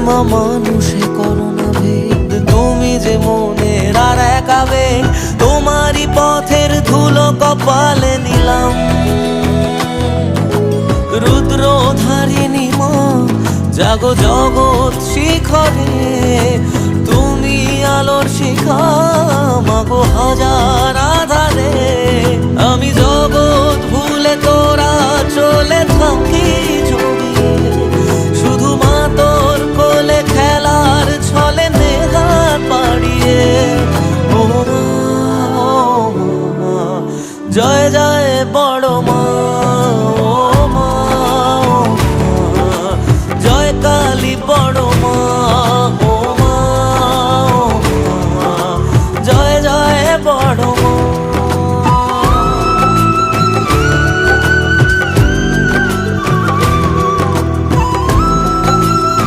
মা মানুষে করোনা ভেদ, তুমি যে মনের আর এক আবেগ, তোমারই পথের ধুলো কপালে নিলাম। রুদ্রধারিণী মা জাগো জগৎ শিখরে, তুমি আলোর শিখা মাগো হাজার আধারে। আমি জগৎ ভুলে তোরা চলে থাকি